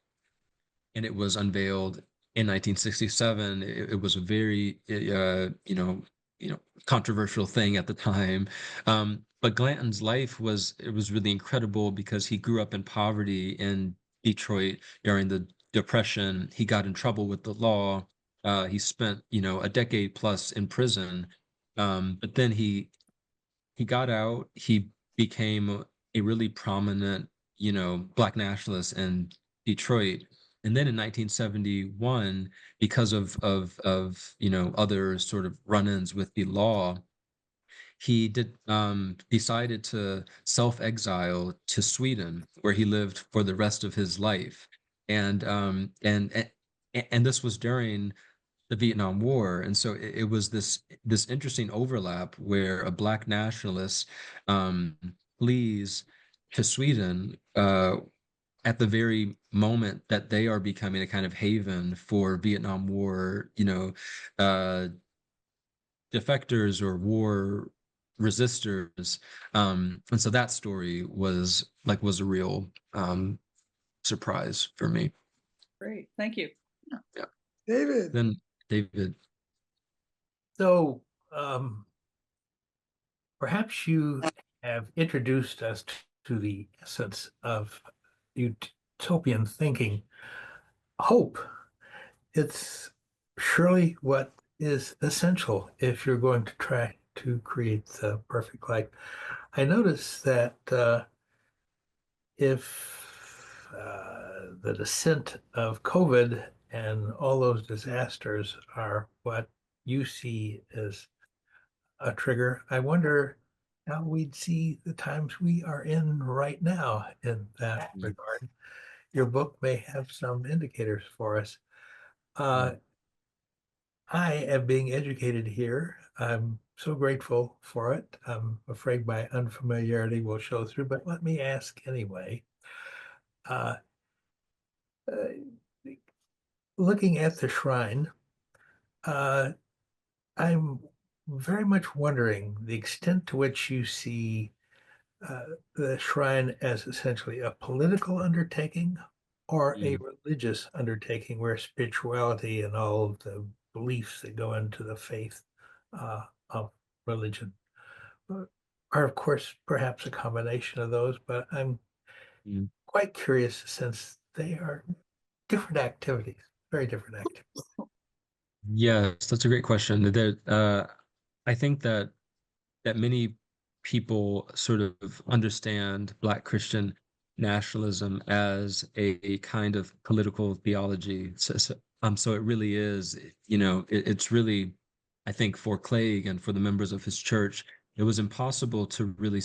S3: and it was unveiled in 1967. It was a very, controversial thing at the time. But Glanton's life was really incredible because he grew up in poverty in Detroit during the Depression. He got in trouble with the law. He spent, a decade plus in prison. But then he got out. He became a really prominent, black nationalist in Detroit. And then in 1971, because of other sort of run-ins with the law, he decided to self-exile to Sweden, where he lived for the rest of his life. And this was during the Vietnam War, and so it was this interesting overlap where a black nationalist um, flees to Sweden at the very moment that they are becoming a kind of haven for Vietnam War, uh, defectors or war resistors. And so that story was a real surprise for me.
S9: Great. Thank you.
S3: Yeah.
S5: David.
S3: Then David.
S13: So perhaps you have introduced us to the essence of utopian thinking. Hope. It's surely what is essential if you're going to try to create the perfect life. I notice that if the descent of COVID and all those disasters are what you see as a trigger, I wonder how we'd see the times we are in right now in that regard. Your book may have some indicators for us. I am being educated here. I'm so grateful for it. I'm afraid my unfamiliarity will show through, but let me ask anyway. Uh, uh, Looking at the shrine, uh, I'm very much wondering the extent to which you see the shrine as essentially a political undertaking or a religious undertaking where spirituality and all of the beliefs that go into the faith of religion are, of course, perhaps a combination of those, but I'm quite curious since they are different activities, very different activities.
S3: Yes, that's a great question. I think that many people sort of understand Black Christian nationalism as a kind of political theology. So it really is, it's really, I think, for Clegg and for the members of his church, it was impossible to really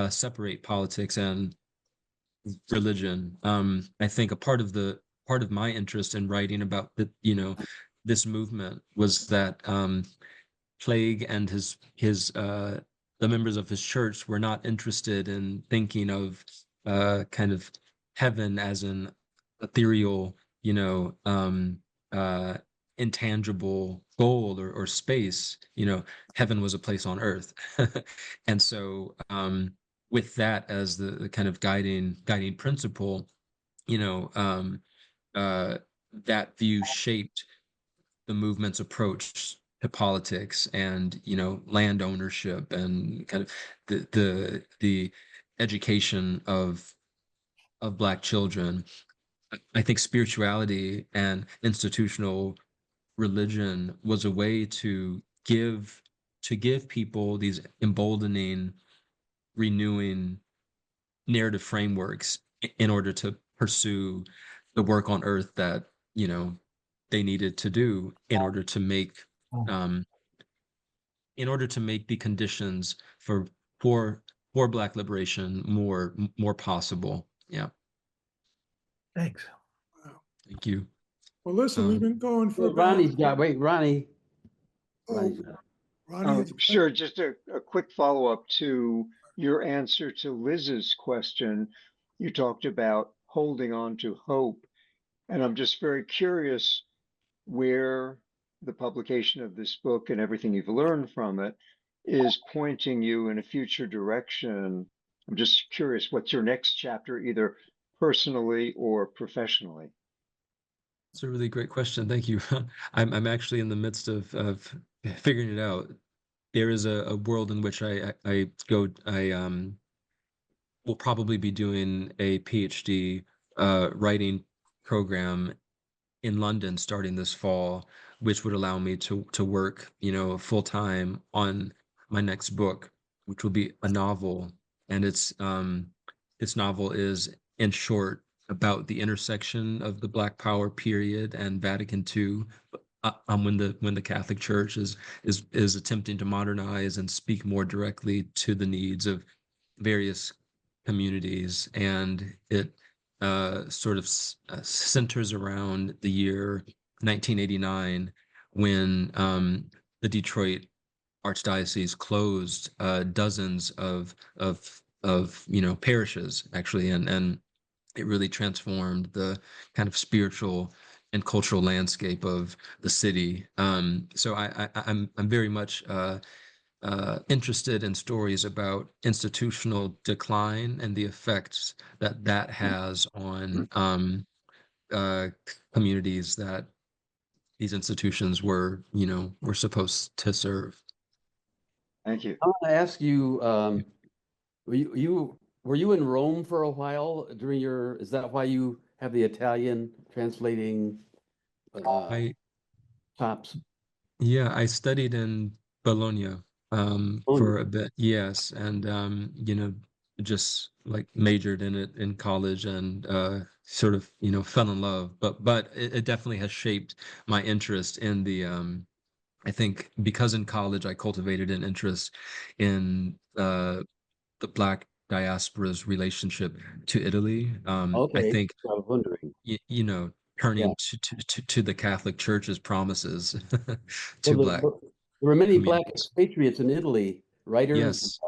S3: separate politics and religion. I think a part of my interest in writing about this movement was that Plague and his the members of his church were not interested in thinking of kind of heaven as an ethereal, uh intangible goal or space, heaven was a place on earth. And so with that as the kind of guiding principle, you know, um, that view shaped the movement's approach to politics and land ownership and kind of the education of Black children. I think spirituality and institutional religion was a way to give people these emboldening, renewing narrative frameworks in order to pursue the work on earth that they needed to do um, in order to make the conditions for for Black liberation more possible. Yeah.
S13: Thanks.
S3: Thank you.
S16: Well, listen, we've been going for about.
S4: Ronnie's got, wait, Ronnie.
S16: Oh,
S7: Ronnie, sure. Just a quick follow-up to your answer to Liz's question. You talked about holding on to hope, and I'm just very curious where the publication of this book and everything you've learned from it is pointing you in a future direction. I'm just curious, what's your next chapter, either personally or professionally?
S3: It's a really great question. Thank you. I'm actually in the midst of figuring it out. There is a world in which I will probably be doing a PhD writing program in London starting this fall, which would allow me to work, full time on my next book, which will be a novel. And this novel is, in short, about the intersection of the Black Power period and Vatican II. When the Catholic Church is attempting to modernize and speak more directly to the needs of various communities, and it sort of centers around the year 1989 when the Detroit Archdiocese closed dozens of parishes actually, and it really transformed the kind of spiritual and cultural landscape of the city. So I'm very much interested in stories about institutional decline and the effects that has on uh, communities that these institutions were supposed to serve.
S7: Thank you.
S4: I want to ask you, were you in Rome for a while during is that why you have the Italian translating chops?
S3: Yeah, I studied in Bologna for a bit. Yes, and just like majored in it in college and sort of fell in love. But it definitely has shaped my interest in the I think because in college I cultivated an interest in the Black diaspora's relationship to Italy. I
S4: Okay,
S3: think
S4: I was wondering. Yeah.
S3: turning to the Catholic Church's promises to
S4: Well,
S3: Black
S4: there were many Black
S3: communities.
S4: expatriates in Italy, writers,
S3: Yes,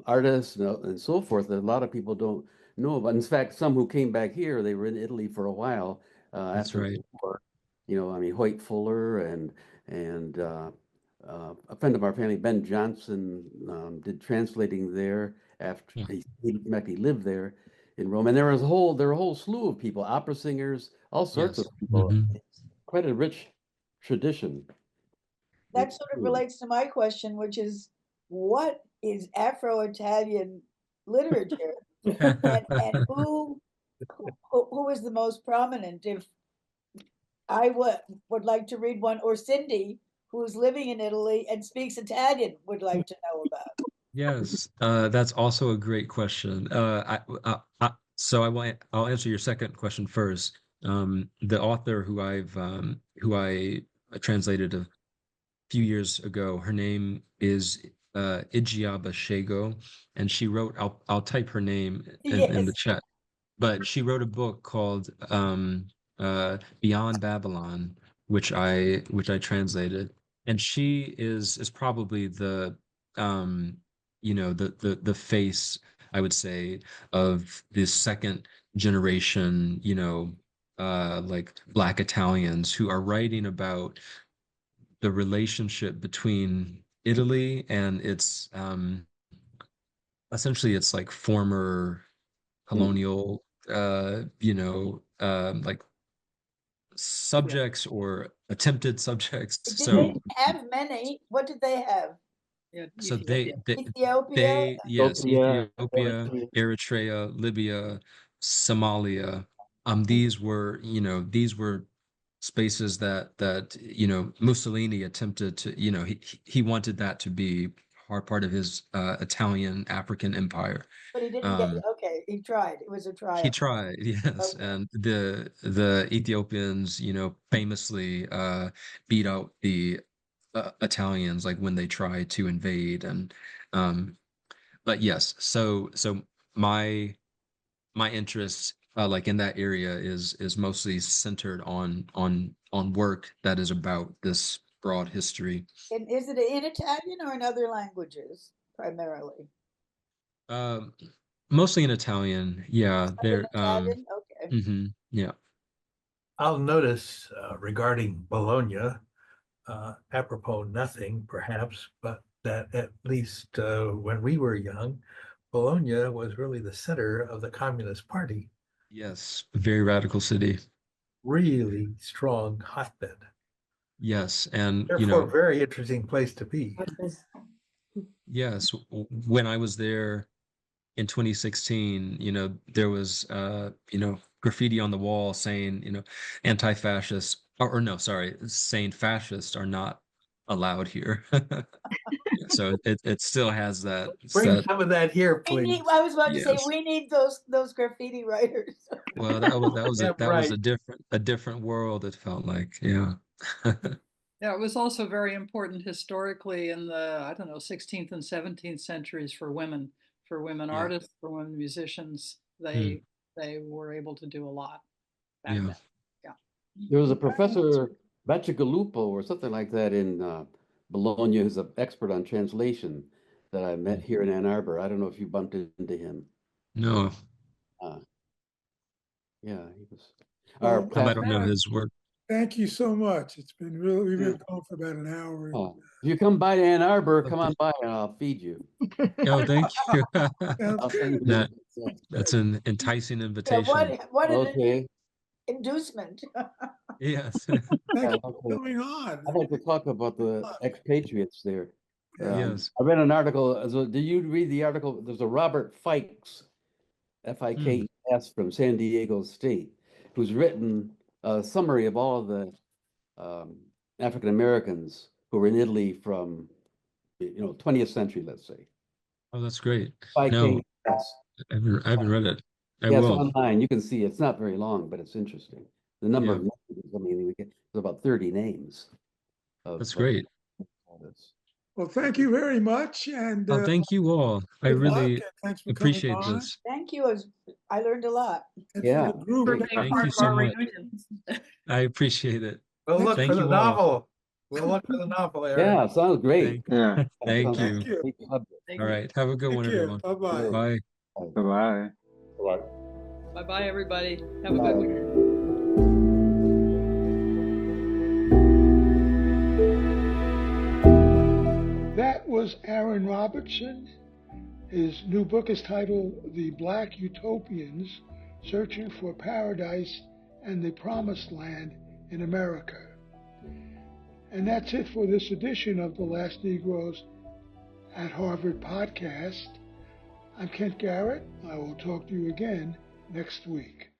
S4: artists, and so forth that a lot of people don't know about. In fact, some who came back here, they were in Italy for a while
S3: that's
S4: after
S3: right.
S4: the war. I mean, Hoyt Fuller and a friend of our family, Ben Johnson, did translating there after
S3: Yeah.
S4: he lived there in Rome. And there were a whole slew of people, opera singers, all sorts of
S3: Yes.
S4: people. It's quite a rich tradition.
S2: That sort of relates to my question, which is what is Afro-Italian literature, and who is the most prominent? If I would like to read one, or Cindy, who's living in Italy and speaks Italian, would like to know about.
S3: Yes, that's also a great question. So I'll answer your second question first. The author who I translated a few years ago, her name is Ijeaba Shego, and she wrote. I'll type her name in the
S2: Yes.
S3: chat. But she wrote a book called Beyond Babylon, which I translated, and she is probably um, the face, I would say, of this second generation, like Black Italians who are writing about the relationship between Italy and its essentially it's like former colonial like subjects or attempted subjects.
S2: Did
S3: So
S2: they have many? What did they have?
S9: Yeah,
S3: so
S9: Ethiopia.
S2: Ethiopia?
S3: yes,
S4: Ethiopia,
S3: Ethiopia, Eritrea, Libya, Somalia. These were spaces that Mussolini attempted to, he wanted that to be part of his Italian African empire.
S2: But he didn't get,
S3: Um,
S2: okay, he tried. It was a
S3: he
S2: trial.
S3: tried, yes,
S2: Okay.
S3: and the Ethiopians, famously beat out the Italians like when they tried to invade, and um, but yes, so my my interest like in that area is mostly centered on work that is about this broad history.
S2: And is it in Italian or in other languages primarily?
S3: Um, Mostly in Italian. Yeah,
S2: In
S3: there.
S2: Italian? Okay.
S3: Yeah.
S13: I'll notice regarding Bologna, apropos nothing perhaps, but that at least when we were young, Bologna was really the center of the Communist Party.
S3: Yes. Very radical city.
S13: Really strong hotbed.
S3: Yes, and
S13: Therefore, very interesting place to be.
S3: yes, when I was there in 2016, there was graffiti on the wall saying, anti-fascists or no, sorry, saying fascists are not allowed here. So it still has that.
S13: Bring some of that here, please.
S2: I was about to say
S3: Yes.
S2: we need those graffiti writers.
S3: Well, that
S13: Yeah,
S3: was
S13: right.
S3: a different world, it felt like. Yeah.
S9: Yeah, it was also very important historically in the, I don't know, 16th and 17th centuries for women
S3: Yeah.
S9: artists, for women musicians.
S3: Hmm.
S9: They were able to do a lot back
S3: Yeah.
S9: then. Yeah.
S4: There was a professor Bacigalupo or something like that in Bologna who's an expert on translation that I met here in Ann Arbor. I don't know if you bumped into him.
S3: No,
S4: Uh, yeah, he was our
S16: Well,
S3: I don't know
S4: classmate.
S3: his work.
S16: thank you so much. It's been really, we've been going for about an hour.
S4: If you come by to Ann Arbor, come
S3: Okay.
S4: on by and I'll feed you.
S3: Oh, thank you.
S16: Sounds
S4: I'll send you
S3: That
S4: the
S3: that's an enticing
S2: Yeah,
S3: invitation.
S2: what an
S4: Okay.
S2: inducement.
S3: Yes.
S16: Thank
S4: Yeah,
S16: you
S4: I'd
S16: for
S4: like to,
S16: coming on.
S4: I'd like to talk about the expatriates there.
S16: Yeah.
S3: Yes.
S4: I read an article. Did you read the article? There's a Robert Fikes, Fikes from San Diego State, who's written a summary of all of the African Americans who were in Italy from 20th century, let's say.
S3: Oh, that's great. No,
S4: Fikes.
S3: I haven't read it. I
S4: Yeah, it's
S3: will.
S4: online. You can see it's not very long, but it's interesting. The number
S3: Yeah,
S4: of names, I mean, there's about 30 names of
S3: that's great.
S4: artists.
S16: Well, thank you very much, and
S3: Oh, thank you all. I
S16: good luck,
S3: really
S16: and thanks for coming
S3: appreciate
S16: on.
S3: this.
S2: Thank you. I learned a lot.
S16: And
S4: Yeah.
S16: for the group,
S9: For being
S3: Thank
S9: part
S3: you
S9: of
S3: so
S9: our
S3: much.
S9: reunion.
S3: I appreciate it.
S13: We'll look
S3: Thank
S13: for the
S3: you all.
S13: novel. We'll look for the novel, Aaron.
S4: Yeah, sounds great.
S7: Yeah.
S3: Thank
S4: Sounds
S3: you.
S16: thank you.
S4: like a great subject.
S3: All right. Have a good
S16: Take
S3: one,
S16: care.
S3: everyone.
S16: Bye-bye.
S3: Bye.
S7: Bye-bye.
S11: Bye.
S9: Bye-bye, everybody. Have a good weekend.
S1: That was Aaron Robertson. His new book is titled The Black Utopians, Searching for Paradise and the Promised Land in America. And that's it for this edition of The Last Negroes at Harvard podcast. I'm Kent Garrett. I will talk to you again next week.